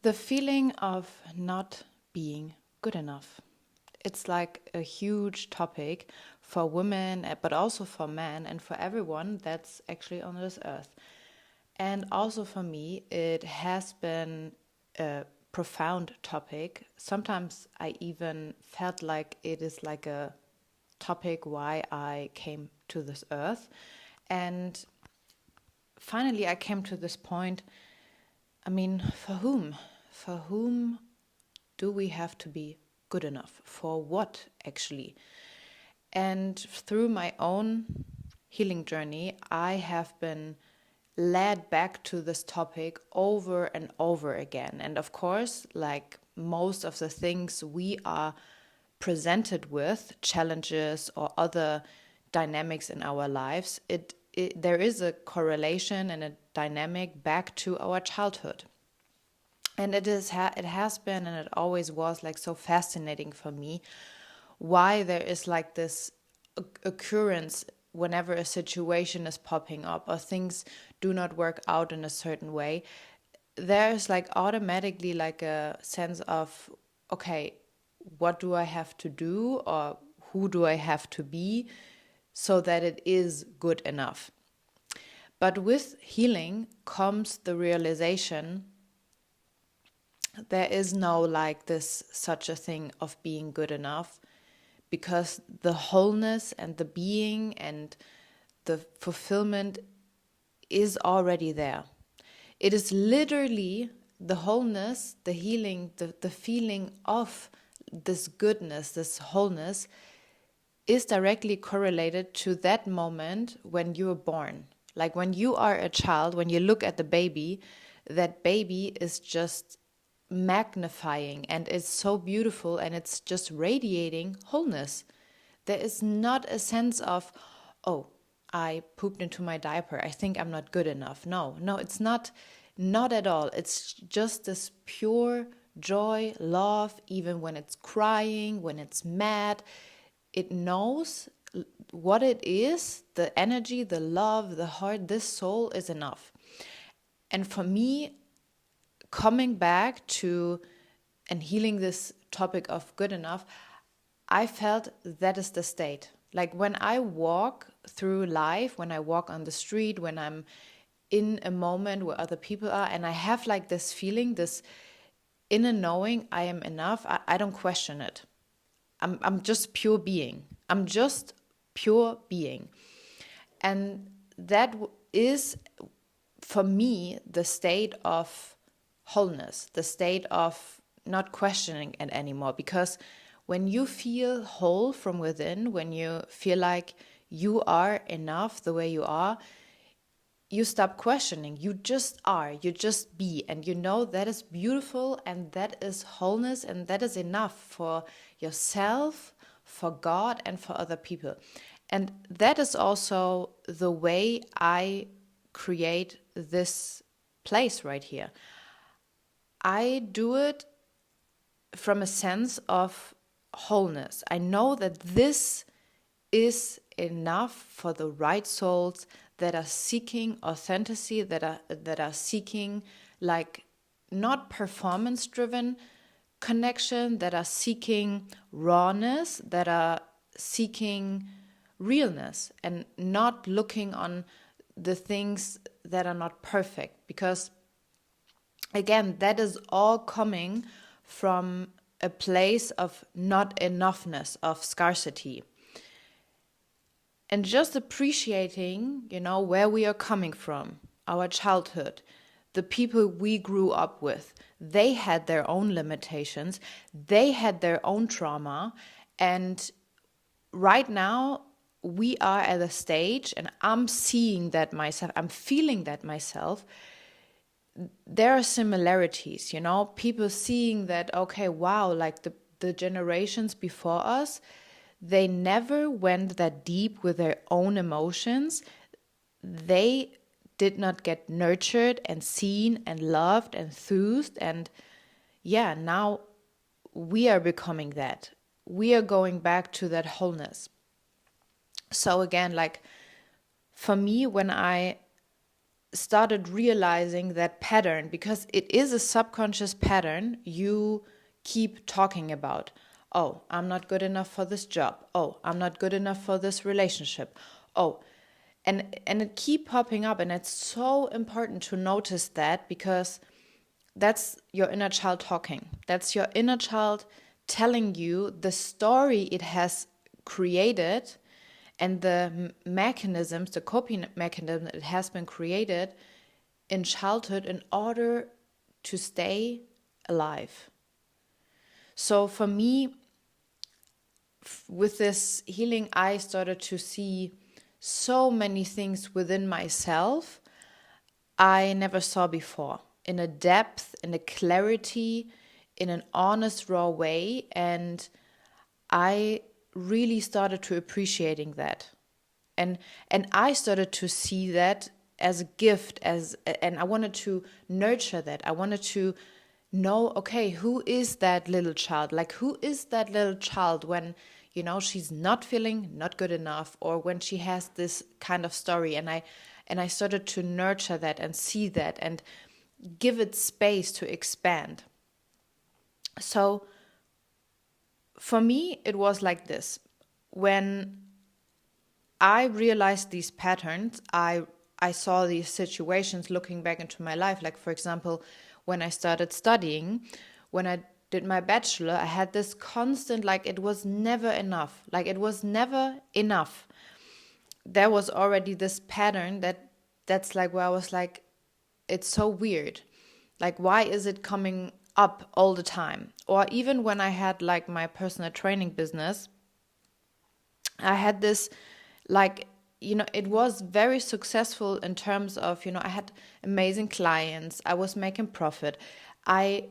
The feeling of not being good enough. It's like a huge topic for women, but also for men and for everyone that's actually on this earth. And also for me, it has been a profound topic. Sometimes I even felt like it is like a topic why I came to this earth. And finally, I came to this point. I mean, for whom? For whom do we have to be good enough? For what, actually? And through my own healing journey, I have been led back to this topic over and over again. And of course, like most of the things we are presented with, challenges or other dynamics in our lives, there is a correlation and a dynamic back to our childhood. And it has been and it always was like so fascinating for me why there is like this occurrence whenever a situation is popping up or things do not work out in a certain way. There's like automatically like a sense of, okay, what do I have to do or who do I have to be so that it is good enough? But with healing comes the realization there is no like this such a thing of being good enough, because the wholeness and the being and the fulfillment is already there. It is literally the wholeness, the healing, the feeling of this goodness, this wholeness is directly correlated to that moment when you were born. Like when you are a child, when you look at the baby, that baby is just magnifying and it's so beautiful and it's just radiating wholeness. There is not a sense of, oh, I pooped into my diaper, I think I'm not good enough. No, it's not at all. It's just this pure joy, love, even when it's crying, when it's mad. It knows what it is, the energy, the love, the heart, this soul is enough. And for me, coming back to and healing this topic of good enough, I felt that is the state. Like when I walk through life, when I walk on the street, when I'm in a moment where other people are, and I have like this feeling, this inner knowing I am enough, I don't question it. I'm just pure being. I'm just pure being. And that is, for me, the state of wholeness, the state of not questioning it anymore. Because when you feel whole from within, when you feel like you are enough the way you are, you stop questioning. You just are, you just be, and you know that is beautiful and that is wholeness and that is enough for yourself, for God, and for other people. And that is also the way I create this place right here. I do it from a sense of wholeness. I know that this is enough for the right souls that are seeking authenticity, that are seeking like not performance driven connection, that are seeking rawness, that are seeking realness and not looking on the things that are not perfect. Because again, that is all coming from a place of not enoughness, of scarcity. And just appreciating, where we are coming from, our childhood, the people we grew up with, they had their own limitations, they had their own trauma, and right now we are at a stage, and I'm seeing that myself, I'm feeling that myself, there are similarities, people seeing that, okay, wow, like the generations before us, they never went that deep with their own emotions. They did not get nurtured and seen and loved and soothed. And yeah, now we are becoming that. We are going back to that wholeness. So again, like for me, when I started realizing that pattern, because it is a subconscious pattern you keep talking about. Oh, I'm not good enough for this job. Oh, I'm not good enough for this relationship. Oh, and it keep popping up, and it's so important to notice that, because that's your inner child talking. That's your inner child telling you the story it has created, and the mechanisms, the coping mechanism it has been created in childhood in order to stay alive. So for me, with this healing, I started to see so many things within myself I never saw before, in a depth, in a clarity, in an honest, raw way. And I really started to appreciating that. And I started to see that as a gift, and I wanted to nurture that. I wanted to know, okay, who is that little child? Like, who is that little child when, she's not feeling not good enough, or when she has this kind of story? And I started to nurture that and see that and give it space to expand. So for me, it was like this. When I realized these patterns, I saw these situations looking back into my life. Like, for example, when I started studying, when I did my bachelor, I had this constant, like, it was never enough. Like, it was never enough. There was already this pattern that's like where I was like, it's so weird. Like, why is it coming up all the time? Or even when I had like my personal training business, I had this, like, it was very successful in terms of, I had amazing clients. I was making profit. I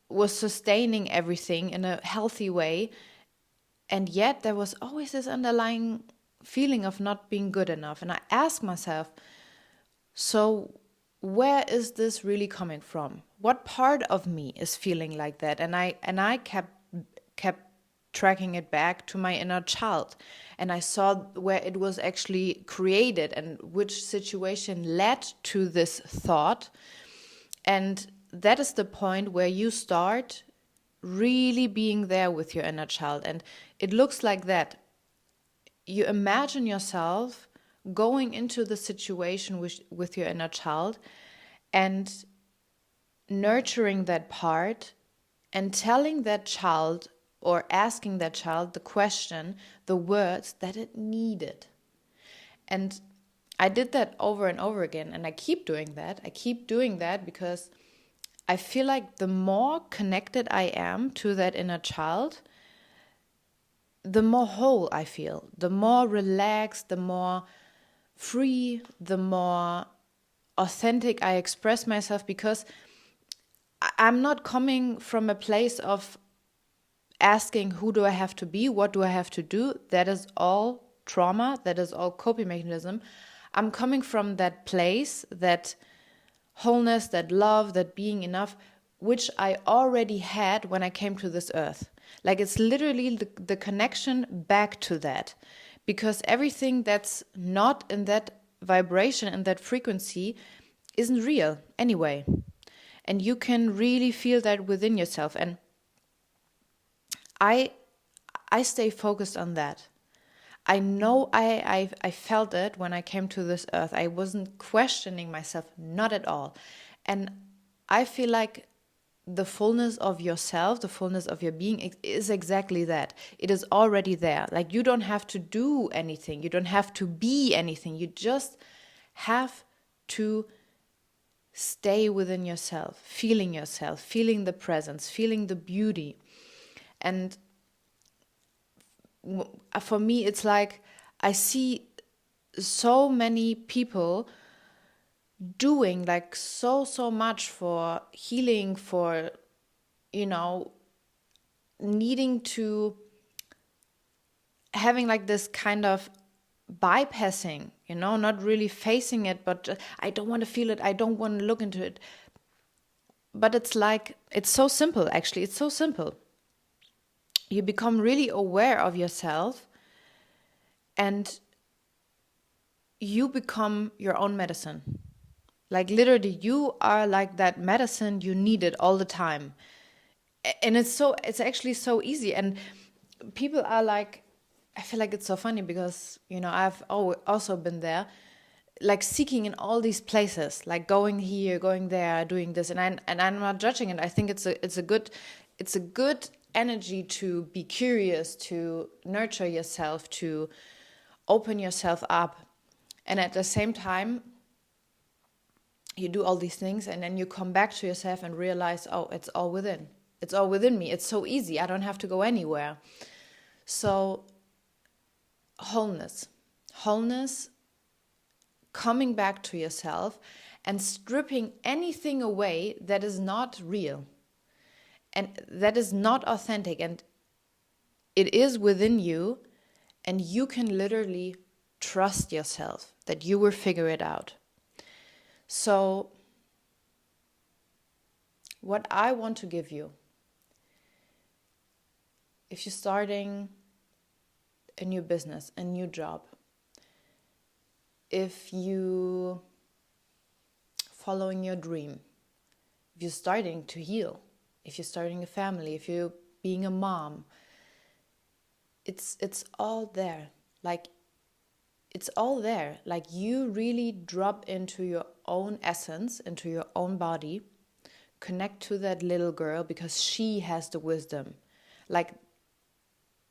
was sustaining everything in a healthy way. And yet there was always this underlying feeling of not being good enough. And I asked myself, so where is this really coming from? What part of me is feeling like that? And I kept tracking it back to my inner child, and I saw where it was actually created and which situation led to this thought. And that is the point where you start really being there with your inner child. And it looks like that. You imagine yourself going into the situation with your inner child and nurturing that part and telling that child, or asking that child the question, the words that it needed. And I did that over and over again, and I keep doing that. I keep doing that because I feel like the more connected I am to that inner child, the more whole I feel, the more relaxed, the more free, the more authentic I express myself, because I'm not coming from a place of asking who do I have to be, what do I have to do. That is all trauma, that is all coping mechanism. I'm coming from that place, that wholeness, that love, that being enough, which I already had when I came to this earth. Like, it's literally the connection back to that, because everything that's not in that vibration and that frequency isn't real anyway. And you can really feel that within yourself. And I stay focused on that. I know I felt it when I came to this earth. I wasn't questioning myself, not at all. And I feel like the fullness of yourself, the fullness of your being is exactly that. It is already there. Like, you don't have to do anything. You don't have to be anything. You just have to stay within yourself, feeling the presence, feeling the beauty. And for me, it's like I see so many people doing like so much for healing, for, needing to having like this kind of bypassing, not really facing it, but I don't want to feel it. I don't want to look into it. But it's like, it's so simple, actually. It's so simple. You become really aware of yourself, and you become your own medicine. Like literally, you are like that medicine you need it all the time. And it's actually so easy. And people are like, I feel like it's so funny because, I've also been there, like seeking in all these places, like going here, going there, doing this. And I'm not judging it. I think it's a good energy to be curious, to nurture yourself, to open yourself up. And at the same time, you do all these things and then you come back to yourself and realize, oh, it's all within. It's all within me. It's so easy. I don't have to go anywhere. So wholeness, coming back to yourself and stripping anything away that is not real and that is not authentic, and it is within you, and you can literally trust yourself that you will figure it out. So what I want to give you, if you're starting a new business, a new job, if you following your dream, if you're starting to heal, if you're starting a family, if you're being a mom, it's all there. Like it's all there. Like you really drop into your own essence, into your own body, connect to that little girl because she has the wisdom. Like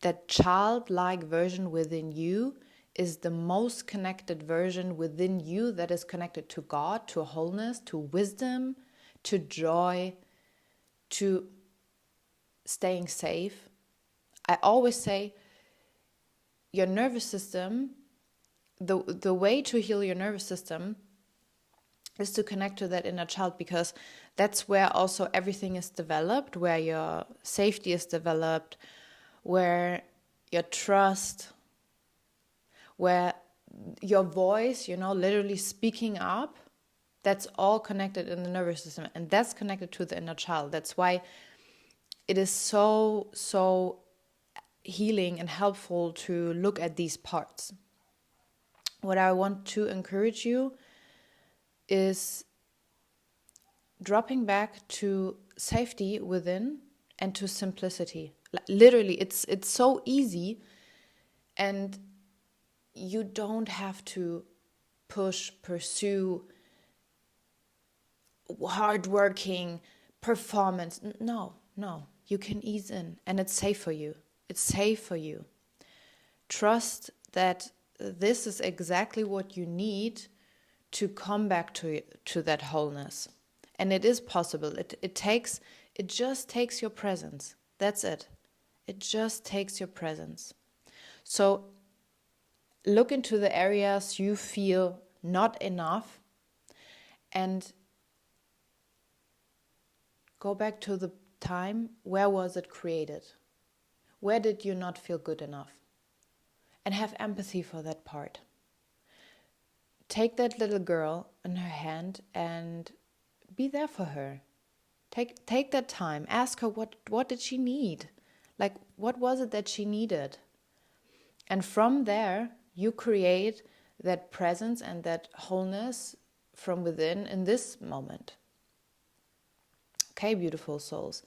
that childlike version within you is the most connected version within you that is connected to God, to wholeness, to wisdom, to joy, to staying safe. I always say your nervous system, the way to heal your nervous system is to connect to that inner child, because that's where also everything is developed, where your safety is developed, where your trust, where your voice, literally speaking up, that's all connected in the nervous system, and that's connected to the inner child. That's why it is so, so healing and helpful to look at these parts. What I want to encourage you is dropping back to safety within and to simplicity. Literally, it's so easy, and you don't have to pursue hardworking performance. No, you can ease in, and it's safe for you. It's safe for you. Trust that this is exactly what you need to come back to that wholeness. And it is possible. It just takes your presence. That's it. It just takes your presence. So look into the areas you feel not enough and go back to the time. Where was it created? Where did you not feel good enough? And have empathy for that part. Take that little girl in her hand and be there for her. Take that time. Ask her what did she need? Like, what was it that she needed? And from there, you create that presence and that wholeness from within in this moment. Okay, beautiful souls.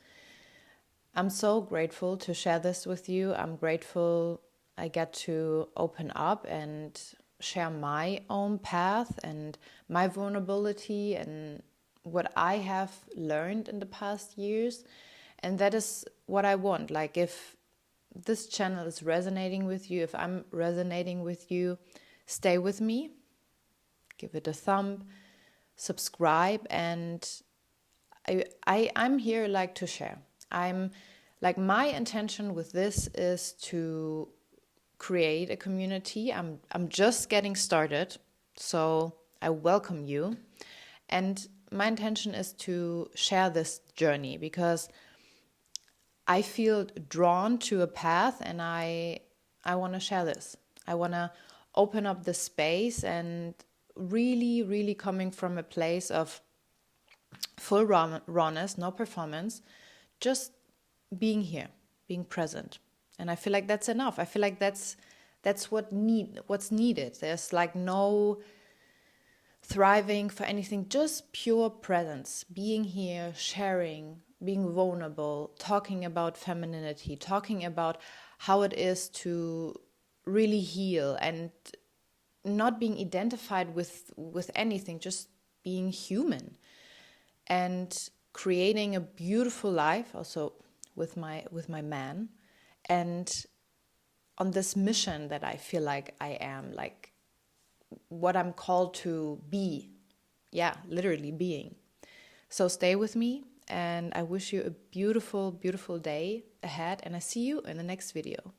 I'm so grateful to share this with you. I'm grateful I get to open up and share my own path and my vulnerability and what I have learned in the past years. And that is what I want. Like, if this channel is resonating with you, if I'm resonating with you, stay with me, give it a thumb, subscribe, and I'm here like to share. I'm like, my intention with this is to create a community. I'm just getting started, so I welcome you. And my intention is to share this journey because I feel drawn to a path, and I want to share this. I want to open up the space and really, really coming from a place of full rawness, no performance, just being here, being present. And I feel like that's enough. I feel like that's what's needed. There's like no thriving for anything, just pure presence, being here, sharing, being vulnerable, talking about femininity, talking about how it is to really heal and not being identified with anything, just being human and creating a beautiful life also with my man, and on this mission that I feel like I am, like what I'm called to be. Yeah, literally being. So stay with me, and I wish you a beautiful, beautiful day ahead, and I see you in the next video.